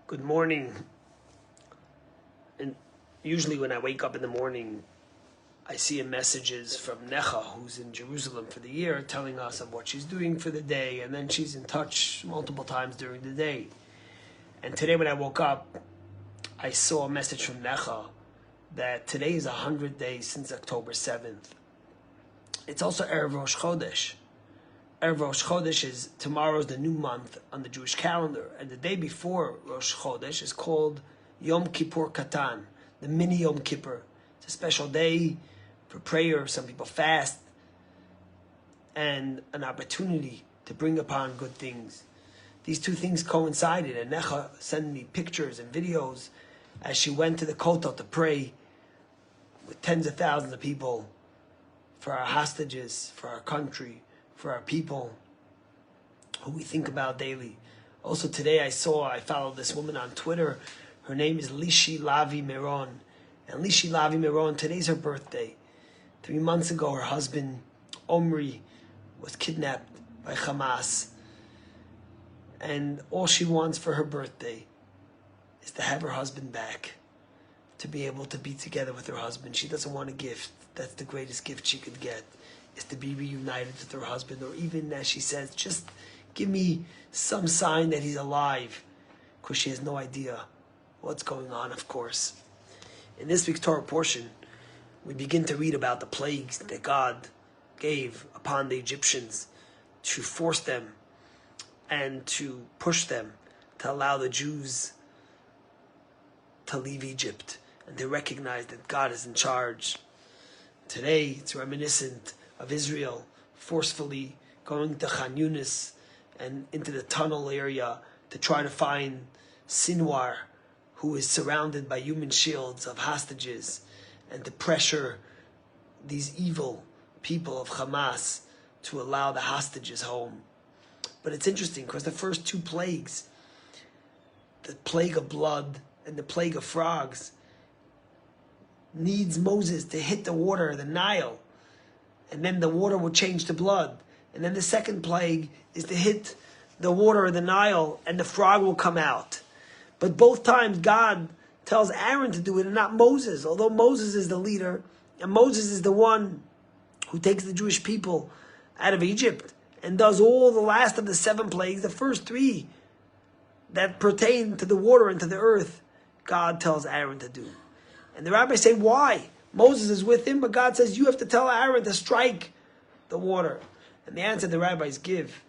Good morning. And usually when I wake up in the morning, I see messages from Necha, who's in Jerusalem for the year, telling us of what she's doing for the day, and then she's in touch multiple times during the day. And today when I woke up, I saw a message from Necha that today is 100 days since October 7th. It's also Erev Rosh Chodesh. Erev Rosh Chodesh is tomorrow's the new month on the Jewish calendar, and the day before Rosh Chodesh is called Yom Kippur Katan, the mini Yom Kippur. It's a special day for prayer. Some people fast, and an opportunity to bring upon good things. These two things coincided, and Necha sent me pictures and videos as she went to the Kotel to pray with tens of thousands of people for our hostages, for our country, for our people who we think about daily. Also today I followed this woman on Twitter. Her name is Lishi Lavi Meron. And Lishi Lavi Meron, today's her birthday. 3 months ago her husband Omri was kidnapped by Hamas. And all she wants for her birthday is to have her husband back, to be able to be together with her husband. She doesn't want a gift. That's the greatest gift she could get, is to be reunited with her husband, or even, as she says, just give me some sign that he's alive, because she has no idea what's going on, of course. In this week's Torah portion, we begin to read about the plagues that God gave upon the Egyptians to force them and to push them to allow the Jews to leave Egypt and to recognize that God is in charge. Today, it's reminiscent of Israel forcefully going to Khan Yunis and into the tunnel area to try to find Sinwar, who is surrounded by human shields of hostages, and to pressure these evil people of Hamas to allow the hostages home. But it's interesting because the first two plagues, the plague of blood and the plague of frogs, needs Moses to hit the water, the Nile, and then the water will change to blood. And then the second plague is to hit the water of the Nile and the frog will come out. But both times God tells Aaron to do it and not Moses, although Moses is the leader and Moses is the one who takes the Jewish people out of Egypt and does all the last of the 7 plagues. The first 3 that pertain to the water and to the earth, God tells Aaron to do. And the rabbis say, why? Moses is with him, but God says, you have to tell Aaron to strike the water. And the answer the rabbis give,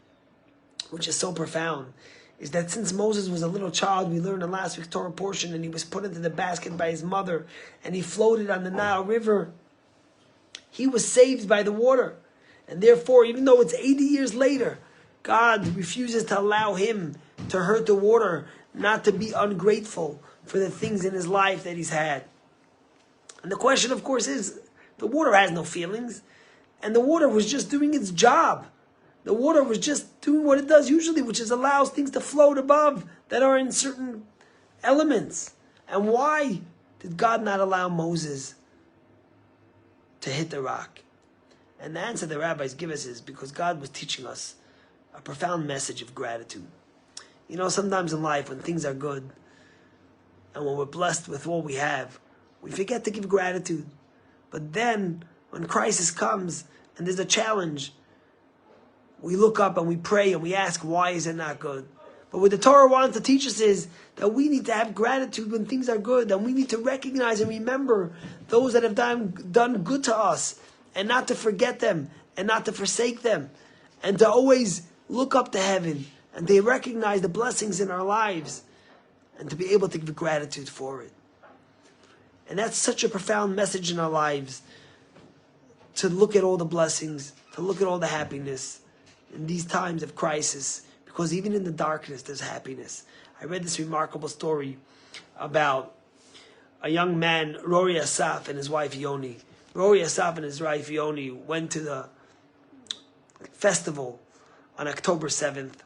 which is so profound, is that since Moses was a little child, we learned in last week's Torah portion, and he was put into the basket by his mother, and he floated on the Nile River, he was saved by the water. And therefore, even though it's 80 years later, God refuses to allow him to hurt the water, not to be ungrateful for the things in his life that he's had. And the question, of course, is, the water has no feelings, and the water was just doing its job. The water was just doing what it does usually, which is allows things to float above that are in certain elements. And why did God not allow Moses to hit the rock? And the answer the rabbis give us is because God was teaching us a profound message of gratitude. You know, sometimes in life when things are good and when we're blessed with what we have, we forget to give gratitude. But then, when crisis comes and there's a challenge, we look up and we pray and we ask, why is it not good? But what the Torah wants to teach us is that we need to have gratitude when things are good, and we need to recognize and remember those that have done good to us, and not to forget them, and not to forsake them, and to always look up to heaven, and to recognize the blessings in our lives, and to be able to give gratitude for it. And that's such a profound message in our lives, to look at all the blessings, to look at all the happiness in these times of crisis, because even in the darkness there's happiness. I read this remarkable story about a young man, Rory Asaf, and his wife Yoni. Rory Asaf and his wife Yoni went to the festival on October 7th.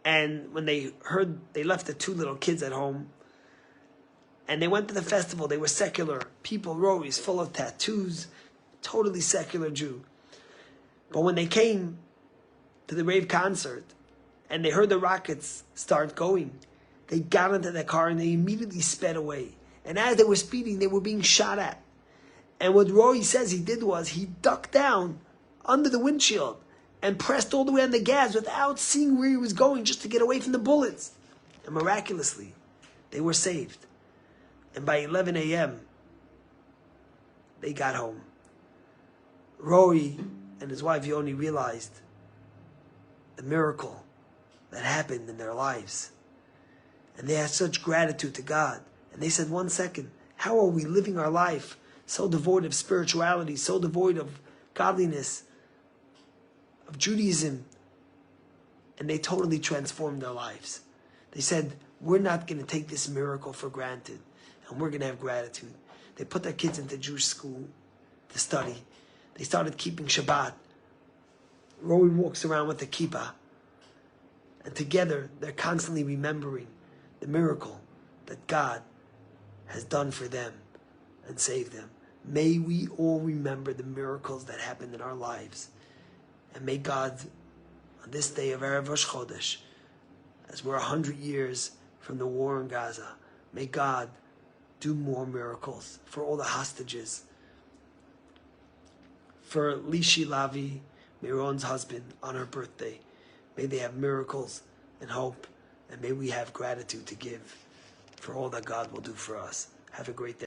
And when they heard, they left the 2 little kids at home, and they went to the festival. They were secular people. Rory's full of tattoos, totally secular Jew. But when they came to the rave concert, and they heard the rockets start going, they got into their car and they immediately sped away. And as they were speeding, they were being shot at. And what Roy says he did was he ducked down under the windshield and pressed all the way on the gas without seeing where he was going, just to get away from the bullets. And miraculously, they were saved. And by 11 a.m., they got home. Roy and his wife Yoni realized the miracle that happened in their lives. And they had such gratitude to God. And they said, 1 second, how are we living our life so devoid of spirituality, so devoid of godliness, of Judaism? And they totally transformed their lives. They said, we're not going to take this miracle for granted, and we're going to have gratitude. They put their kids into Jewish school to study. They started keeping Shabbat. Roy walks around with the kippah. And together, they're constantly remembering the miracle that God has done for them and saved them. May we all remember the miracles that happened in our lives. And may God, on this day of Erev Rosh Chodesh, as we're 100 years from the war in Gaza, may God do more miracles for all the hostages. For Lishi Lavi, Miron's husband, on her birthday, may they have miracles and hope, and may we have gratitude to give for all that God will do for us. Have a great day.